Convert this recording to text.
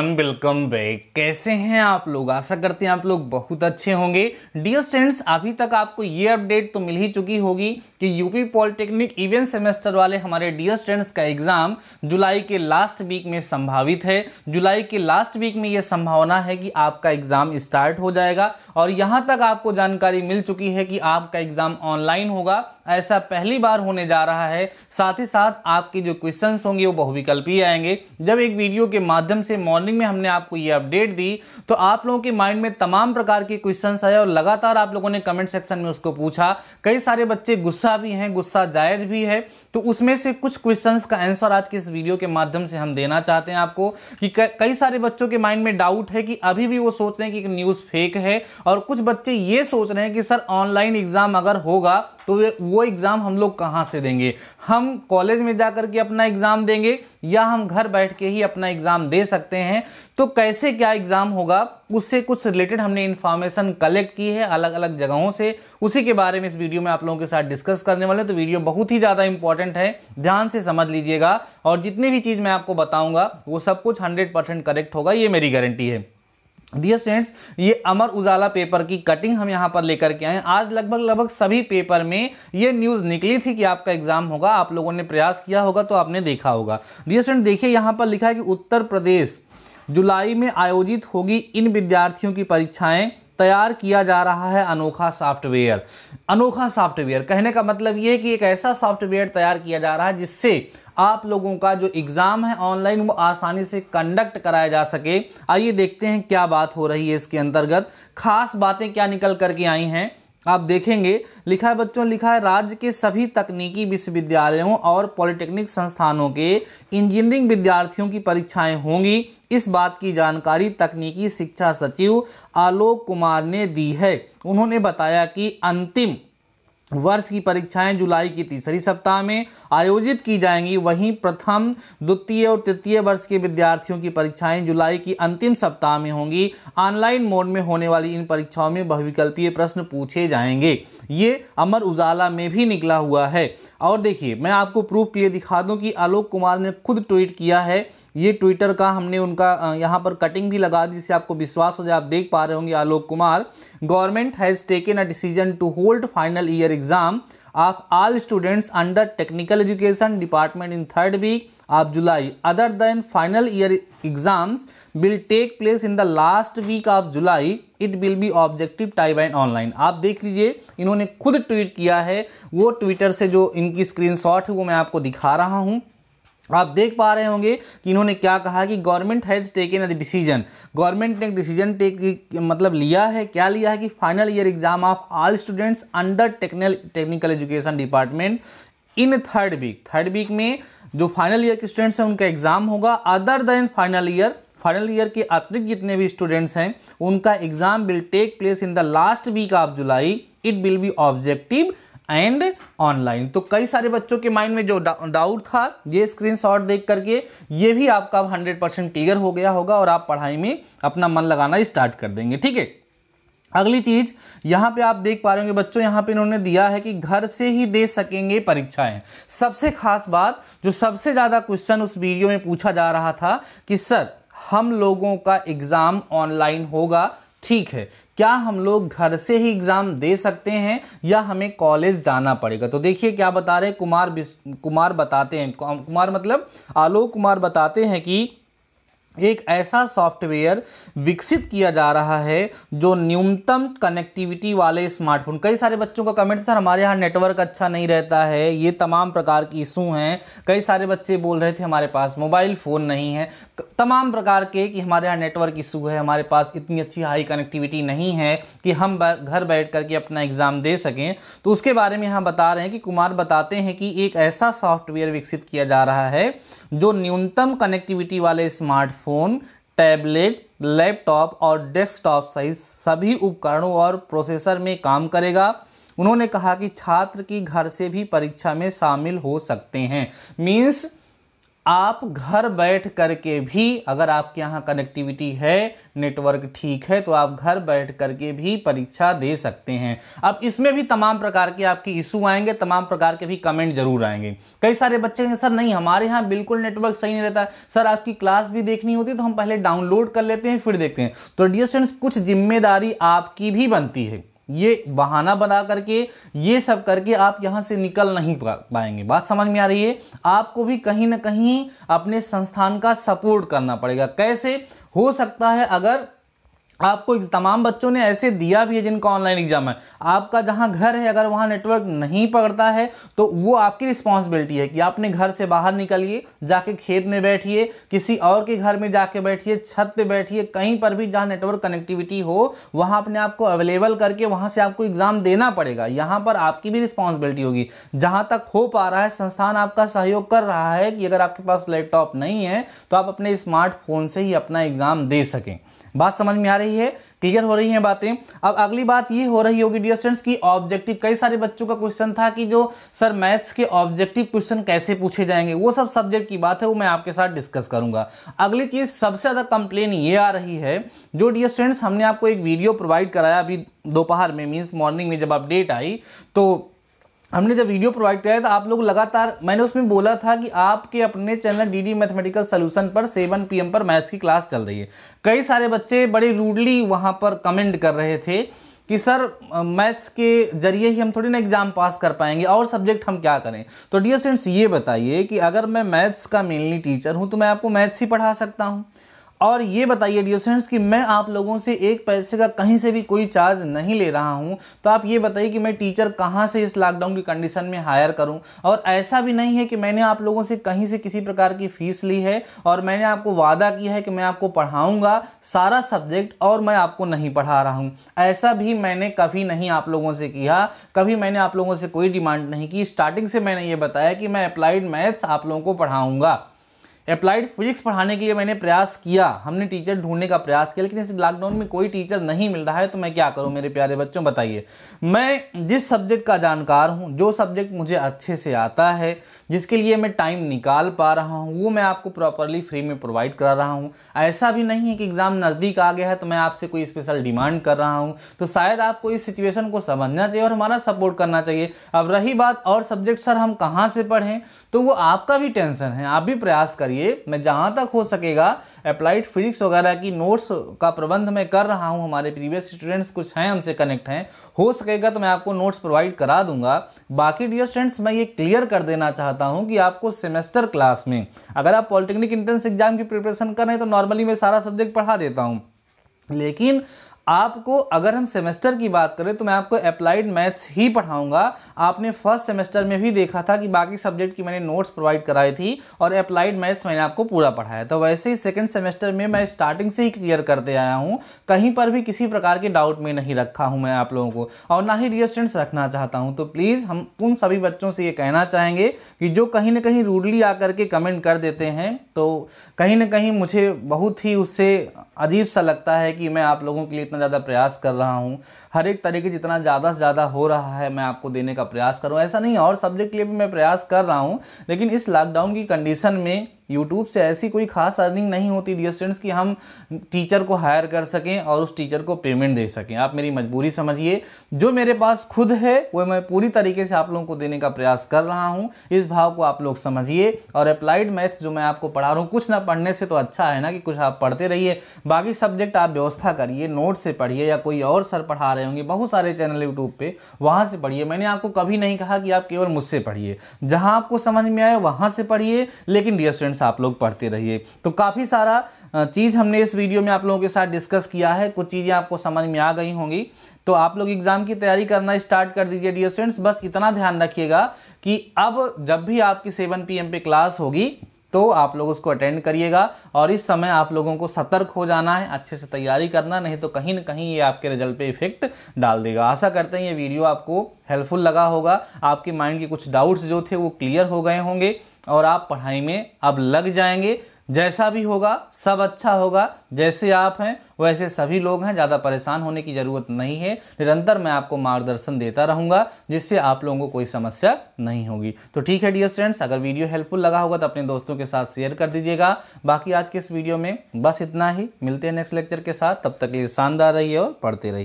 Everyone, welcome back. कैसे हैं आप लोग? आशा करते हैं आप लोग बहुत अच्छे होंगे। डियर स्टूडेंट्स, अभी तक आपको ये अपडेट तो मिल ही चुकी होगी कि यूपी पॉलिटेक्निक इवेंट सेमेस्टर वाले हमारे डियर स्टूडेंट्स का एग्जाम जुलाई के लास्ट वीक में संभावित है। जुलाई के लास्ट वीक में यह संभावना है कि आपका एग्जाम स्टार्ट हो जाएगा और यहाँ तक आपको जानकारी मिल चुकी है कि आपका एग्जाम ऑनलाइन होगा। ऐसा पहली बार होने जा रहा है। साथ ही साथ आपके जो क्वेश्चंस होंगे वो बहुविकल्पीय आएंगे। जब एक वीडियो के माध्यम से मॉर्निंग में हमने आपको ये अपडेट दी तो आप लोगों के माइंड में तमाम प्रकार के क्वेश्चंस आए और लगातार आप लोगों ने कमेंट सेक्शन में उसको पूछा। कई सारे बच्चे गुस्सा भी हैं, गुस्सा जायज भी है, तो उसमें से कुछ क्वेश्चंस का आंसर आज के इस वीडियो के माध्यम से हम देना चाहते हैं आपको। कि कई सारे बच्चों के माइंड में डाउट है कि अभी भी वो सोच रहे हैं कि न्यूज़ फेक है, और कुछ बच्चे ये सोच रहे हैं कि सर ऑनलाइन एग्जाम अगर होगा तो वो एग्ज़ाम हम लोग कहाँ से देंगे? हम कॉलेज में जाकर के अपना एग्ज़ाम देंगे या हम घर बैठ के ही अपना एग्ज़ाम दे सकते हैं? तो कैसे क्या एग्ज़ाम होगा, उससे कुछ रिलेटेड हमने इन्फॉर्मेशन कलेक्ट की है अलग अलग जगहों से। उसी के बारे में इस वीडियो में आप लोगों के साथ डिस्कस करने वाले हैं। तो वीडियो बहुत ही ज़्यादा इंपॉर्टेंट है, ध्यान से समझ लीजिएगा। और जितनी भी चीज़ मैं आपको बताऊँगा वो सब कुछ 100% करेक्ट होगा, ये मेरी गारंटी है। डियर स्टूडेंट्स, ये अमर उजाला पेपर की कटिंग हम यहाँ पर लेकर के आए। आज लगभग सभी पेपर में ये न्यूज़ निकली थी कि आपका एग्जाम होगा। आप लोगों ने प्रयास किया होगा तो आपने देखा होगा। डियर स्टूडेंट, देखिए यहाँ पर लिखा है कि उत्तर प्रदेश जुलाई में आयोजित होगी इन विद्यार्थियों की परीक्षाएं, तैयार किया जा रहा है अनोखा सॉफ्टवेयर। अनोखा सॉफ्टवेयर कहने का मतलब ये है कि एक ऐसा सॉफ्टवेयर तैयार किया जा रहा है जिससे आप लोगों का जो एग्ज़ाम है ऑनलाइन वो आसानी से कंडक्ट कराया जा सके। आइए देखते हैं क्या बात हो रही है इसके अंतर्गत, खास बातें क्या निकल करके आई हैं आप देखेंगे। लिखा है बच्चों, लिखा है राज्य के सभी तकनीकी विश्वविद्यालयों और पॉलिटेक्निक संस्थानों के इंजीनियरिंग विद्यार्थियों की परीक्षाएं होंगी। इस बात की जानकारी तकनीकी शिक्षा सचिव आलोक कुमार ने दी है। उन्होंने बताया कि अंतिम वर्ष की परीक्षाएं जुलाई की तीसरी सप्ताह में आयोजित की जाएंगी। वहीं प्रथम, द्वितीय और तृतीय वर्ष के विद्यार्थियों की परीक्षाएं जुलाई की अंतिम सप्ताह में होंगी। ऑनलाइन मोड में होने वाली इन परीक्षाओं में बहुविकल्पीय प्रश्न पूछे जाएंगे। ये अमर उजाला में भी निकला हुआ है। और देखिए, मैं आपको प्रूफ के लिए दिखा दूं कि आलोक कुमार ने खुद ट्वीट किया है। ये ट्विटर का हमने उनका यहाँ पर कटिंग भी लगा दी जिससे आपको विश्वास हो जाए। आप देख पा रहे होंगे Alok Kumar, government has taken a decision to hold final year exam of all students under technical education department in third week of July. Other than final year exams will take place in the last week of July. It will be objective type and online. आप देख लीजिए, इन्होंने खुद tweet किया है। वो Twitter से जो इनकी स्क्रीनशॉट है वो मैं आपको दिखा रहा हूँ। आप देख पा रहे होंगे कि इन्होंने क्या कहा कि government has taken a decision. Government ने डिसीजन मतलब लिया है। क्या लिया है कि final year exam of all students under technical education department in third week में जो फाइनल ईयर के स्टूडेंट्स हैं उनका एग्जाम होगा। अदर देन फाइनल ईयर के अतिरिक्त जितने भी स्टूडेंट्स हैं उनका exam will take place in the last week of July. It will be objective and online. तो कई सारे बच्चों के माइंड में जो डाउट था, ये स्क्रीनशॉट देख करके ये भी आपका 100% क्लियर हो गया होगा और आप पढ़ाई में अपना मन लगाना स्टार्ट कर देंगे। ठीक है, अगली चीज यहाँ पे आप देख पा रहे होंगे बच्चों, यहाँ पे इन्होंने दिया है कि घर से ही दे सकेंगे परीक्षाएं। सबसे खास बात, जो सबसे ज़्यादा क्वेश्चन उस वीडियो में पूछा जा रहा था कि सर हम लोगों का एग्ज़ाम ऑनलाइन होगा, ठीक है, क्या हम लोग घर से ही एग्ज़ाम दे सकते हैं या हमें कॉलेज जाना पड़ेगा? तो देखिए क्या बता रहे हैं कुमार बताते हैं, कुमार मतलब आलोक कुमार बताते हैं कि एक ऐसा सॉफ्टवेयर विकसित किया जा रहा है जो न्यूनतम कनेक्टिविटी वाले स्मार्टफोन। कई सारे बच्चों का कमेंट, सर हमारे यहाँ नेटवर्क अच्छा नहीं रहता है, ये तमाम प्रकार की इशू हैं। कई सारे बच्चे बोल रहे थे हमारे पास मोबाइल फ़ोन नहीं है, तमाम प्रकार के कि हमारे यहाँ नेटवर्क इशू है, हमारे पास इतनी अच्छी हाई कनेक्टिविटी नहीं है कि हम घर बैठ करके अपना एग्ज़ाम दे सकें। तो उसके बारे में यहाँ बता रहे हैं कि कुमार बताते हैं कि एक ऐसा सॉफ्टवेयर विकसित किया जा रहा है जो न्यूनतम कनेक्टिविटी वाले स्मार्टफोन, टैबलेट, लैपटॉप और डेस्कटॉप सहित सभी उपकरणों और प्रोसेसर में काम करेगा। उन्होंने कहा कि छात्र की घर से भी परीक्षा में शामिल हो सकते हैं। मीन्स आप घर बैठ करके भी, अगर आपके यहाँ कनेक्टिविटी है, नेटवर्क ठीक है, तो आप घर बैठ करके भी परीक्षा दे सकते हैं। अब इसमें भी तमाम प्रकार के आपके इशू आएंगे, तमाम प्रकार के भी कमेंट जरूर आएंगे। कई सारे बच्चे कहेंगे सर नहीं हमारे यहाँ बिल्कुल नेटवर्क सही नहीं रहता, सर आपकी क्लास भी देखनी होती है तो हम पहले डाउनलोड कर लेते हैं फिर देखते हैं। तो डियर स्टूडेंट्स, कुछ जिम्मेदारी आपकी भी बनती है। ये बहाना बना करके, ये सब करके आप यहाँ से निकल नहीं पाएंगे। बात समझ में आ रही है? आपको भी कहीं ना कहीं अपने संस्थान का सपोर्ट करना पड़ेगा। कैसे हो सकता है, अगर आपको तमाम बच्चों ने ऐसे दिया भी है जिनका ऑनलाइन एग्जाम है, आपका जहां घर है अगर वहां नेटवर्क नहीं पकड़ता है तो वो आपकी रिस्पॉन्सिबिलिटी है कि आपने घर से बाहर निकलिए, जाके खेत में बैठिए, किसी और के घर में जाके बैठिए, छत पे बैठिए, कहीं पर भी जहां नेटवर्क कनेक्टिविटी हो वहां अपने आप को अवेलेबल करके वहां से आपको एग्जाम देना पड़ेगा। यहाँ पर आपकी भी रिस्पॉन्सिबिलिटी होगी। जहां तक हो पा रहा है संस्थान आपका सहयोग कर रहा है कि अगर आपके पास लैपटॉप नहीं है तो आप अपने स्मार्टफोन से ही अपना एग्जाम दे सकें। बात समझ में आ रही है? क्लियर हो रही हैं बातें? अब अगली बात ये हो रही होगी डियर स्टूडेंट्स की ऑब्जेक्टिव। कई सारे बच्चों का क्वेश्चन था कि जो सर मैथ्स के ऑब्जेक्टिव क्वेश्चन कैसे पूछे जाएंगे, वो सब सब्जेक्ट की बात है, वो मैं आपके साथ डिस्कस करूंगा। अगली चीज सबसे ज्यादा कंप्लेन ये आ रही है, जो डियर स्टूडेंट्स हमने आपको एक वीडियो प्रोवाइड कराया अभी दोपहर में, मीन्स मॉर्निंग में जब अपडेट आई, तो हमने जब वीडियो प्रोवाइड किया था आप लोग लगातार, मैंने उसमें बोला था कि आपके अपने चैनल डीडी मैथमेटिकल सॉल्यूशन पर 7 PM पर मैथ्स की क्लास चल रही है। कई सारे बच्चे बड़े रूडली वहां पर कमेंट कर रहे थे कि सर मैथ्स के जरिए ही हम थोड़ी ना एग्जाम पास कर पाएंगे, और सब्जेक्ट हम क्या करें। तो डियर स्टूडेंट्स ये बताइए कि अगर मैं मैथ्स का मेनली टीचर हूं तो मैं आपको मैथ्स ही पढ़ा सकता हूं। और ये बताइए डियर स्टूडेंट्स कि मैं आप लोगों से एक पैसे का कहीं से भी कोई चार्ज नहीं ले रहा हूं, तो आप ये बताइए कि मैं टीचर कहां से इस लॉकडाउन की कंडीशन में हायर करूं। और ऐसा भी नहीं है कि मैंने आप लोगों से कहीं से किसी प्रकार की फीस ली है और मैंने आपको वादा किया है कि मैं आपको पढ़ाऊंगा सारा सब्जेक्ट और मैं आपको नहीं पढ़ा रहा हूं। ऐसा भी मैंने कभी नहीं आप लोगों से किया, कभी मैंने आप लोगों से कोई डिमांड नहीं की। स्टार्टिंग से मैंने ये बताया कि मैं अप्लाइड मैथ्स आप लोगों को पढ़ाऊंगा। अप्लाइड फिजिक्स पढ़ाने के लिए मैंने प्रयास किया, हमने टीचर ढूंढने का प्रयास किया, लेकिन इस लॉकडाउन में कोई टीचर नहीं मिल रहा है, तो मैं क्या करूं मेरे प्यारे बच्चों बताइए। मैं जिस सब्जेक्ट का जानकार हूं, जो सब्जेक्ट मुझे अच्छे से आता है, जिसके लिए मैं टाइम निकाल पा रहा हूं, वो मैं आपको प्रॉपरली फ्री में प्रोवाइड करा रहा हूं। ऐसा भी नहीं है कि एग्जाम नज़दीक आ गया है तो मैं आपसे कोई स्पेशल डिमांड कर रहा हूं। तो शायद आपको इस सिचुएशन को समझना चाहिए और हमारा सपोर्ट करना चाहिए। अब रही बात और सब्जेक्ट सर हम कहाँ से पढ़ें, तो वो आपका भी टेंशन है, आप भी प्रयास करिए। मैं जहां तक हो सकेगा अप्लाइड फिजिक्स वगैरह की नोट्स का प्रबंध मैं कर रहा हूं। हमारे प्रीवियस स्टूडेंट्स कुछ हैं, हमसे कनेक्ट हैं, हो सकेगा तो मैं आपको नोट्स प्रोवाइड करा दूंगा। बाकी डियर स्टूडेंट्स, मैं ये क्लियर कर देना चाहता हूं कि आपको सेमेस्टर क्लास में, अगर आप पॉलिटेक्निक एंट्रेंस एग्जाम की प्रिपरेशन कर रहे हैं तो नॉर्मली मैं सारा सब्जेक्ट पढ़ा देता हूं, लेकिन आपको अगर हम सेमेस्टर की बात करें तो मैं आपको अप्लाइड मैथ्स ही पढ़ाऊंगा। आपने फर्स्ट सेमेस्टर में भी देखा था कि बाकी सब्जेक्ट की मैंने नोट्स प्रोवाइड कराई थी और अप्लाइड मैथ्स मैंने आपको पूरा पढ़ाया। तो वैसे ही सेकंड सेमेस्टर में मैं स्टार्टिंग से ही क्लियर करते आया हूं, कहीं पर भी किसी प्रकार के डाउट में नहीं रखा हूं मैं आप लोगों को, और ना ही डियर स्टूडेंट्स रखना चाहता हूं। तो प्लीज़ हम उन सभी बच्चों से ये कहना चाहेंगे कि जो कहीं ना कहीं रूडली आकर के कमेंट कर देते हैं, तो कहीं ना कहीं मुझे बहुत ही उससे अजीब सा लगता है कि मैं आप लोगों के लिए इतना ज़्यादा प्रयास कर रहा हूं, हर एक तरीके जितना ज़्यादा से ज़्यादा हो रहा है मैं आपको देने का प्रयास कर रहा हूं। ऐसा नहीं है, और सब्जेक्ट के लिए भी मैं प्रयास कर रहा हूं, लेकिन इस लॉकडाउन की कंडीशन में यूट्यूब से ऐसी कोई खास अर्निंग नहीं होती डियर स्टूडेंट्स कि हम टीचर को हायर कर सकें और उस टीचर को पेमेंट दे सकें। आप मेरी मजबूरी समझिए, जो मेरे पास खुद है वो मैं पूरी तरीके से आप लोगों को देने का प्रयास कर रहा हूं, इस भाव को आप लोग समझिए। और अप्लाइड मैथ्स जो मैं आपको पढ़ा रहा हूँ, कुछ ना पढ़ने से तो अच्छा है ना कि कुछ आप पढ़ते रहिए। बाकी सब्जेक्ट आप व्यवस्था करिए, नोट से पढ़िए, या कोई और सर पढ़ा रहे होंगे, बहुत सारे चैनल यूट्यूब पे, वहाँ से पढ़िए। मैंने आपको कभी नहीं कहा कि आप केवल मुझसे पढ़िए, जहाँ आपको समझ में आए वहाँ से पढ़िए, लेकिन डियर स्टूडेंट्स आप लोग पढ़ते रहिए। तो काफ़ी सारा चीज़ हमने इस वीडियो में आप लोगों के साथ डिस्कस किया है, कुछ चीज़ें आपको समझ में आ गई होंगी। तो आप लोग एग्जाम की तैयारी करना स्टार्ट कर दीजिए डियर स्टूडेंट्स। बस इतना ध्यान रखिएगा कि अब जब भी आपकी 7 PM पे क्लास होगी तो आप लोग उसको अटेंड करिएगा, और इस समय आप लोगों को सतर्क हो जाना है, अच्छे से तैयारी करना, नहीं तो कहीं ना कहीं ये आपके रिजल्ट पे इफेक्ट डाल देगा। आशा करते हैं ये वीडियो आपको हेल्पफुल लगा होगा, आपके माइंड के कुछ डाउट्स जो थे वो क्लियर हो गए होंगे और आप पढ़ाई में अब लग जाएंगे। जैसा भी होगा सब अच्छा होगा, जैसे आप हैं वैसे सभी लोग हैं, ज़्यादा परेशान होने की ज़रूरत नहीं है। निरंतर मैं आपको मार्गदर्शन देता रहूँगा जिससे आप लोगों को कोई समस्या नहीं होगी। तो ठीक है डियर स्टूडेंट्स, अगर वीडियो हेल्पफुल लगा होगा तो अपने दोस्तों के साथ शेयर कर दीजिएगा। बाकी आज के इस वीडियो में बस इतना ही, मिलते हैं नेक्स्ट लेक्चर के साथ, तब तक के लिए शानदार रहिए और पढ़ते रहिए।